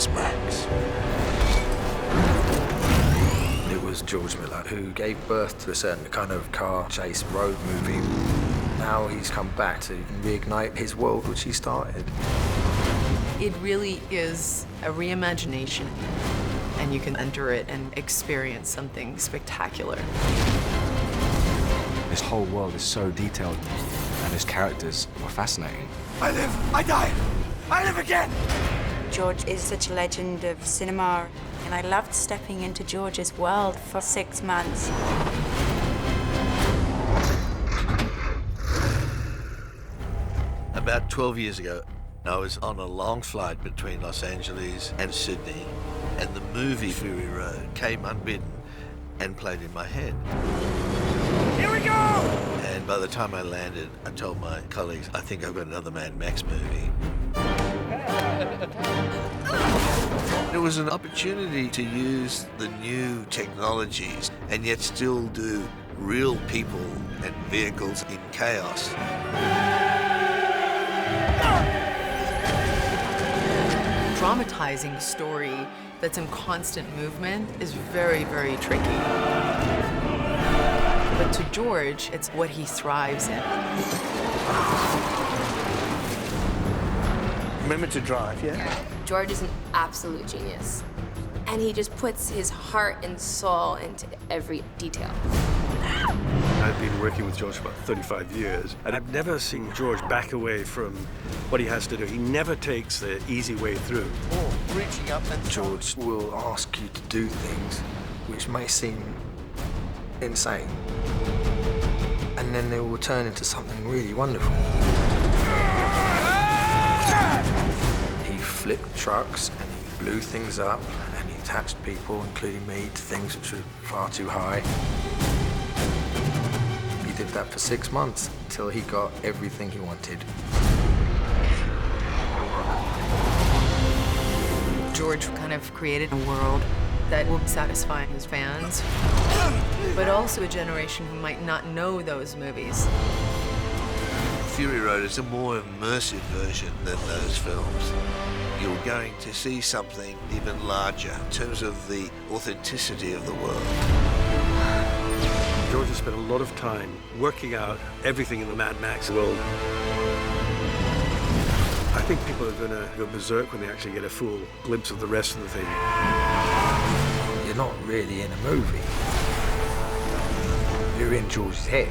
is Max. It was George Miller who gave birth to a certain kind of car chase road movie. Now he's come back to reignite his world, which he started. It really is a reimagination, and you can enter it and experience something spectacular. This whole world is so detailed, and his characters are fascinating. I live, I die, I live again! George is such a legend of cinema, and I loved stepping into George's world for 6 months. About 12 years ago, I was on a long flight between Los Angeles and Sydney, and the movie Fury Road came unbidden and played in my head. Here we go! And by the time I landed, I told my colleagues, I think I've got another Mad Max movie. It was an opportunity to use the new technologies and yet still do real people and vehicles in chaos. Dramatizing a story that's in constant movement is very, very tricky. But to George, it's what he thrives in. Remember to drive, yeah? George is an absolute genius. And he just puts his heart and soul into every detail. I've been working with George for about 35 years, and I've never seen George back away from what he has to do. He never takes the easy way through. Oh, reaching up and George will ask you to do things which may seem insane, and then they will turn into something really wonderful. He flipped trucks and he blew things up and he attached people, including me, to things which were far too high. He did that for 6 months until he got everything he wanted. George kind of created a world that will satisfy his fans, but also a generation who might not know those movies. Fury Road is a more immersive version than those films. You're going to see something even larger in terms of the authenticity of the world. George has spent a lot of time working out everything in the Mad Max world. I think people are going to go berserk when they actually get a full glimpse of the rest of the thing. You're not really in a movie. You're in George's head.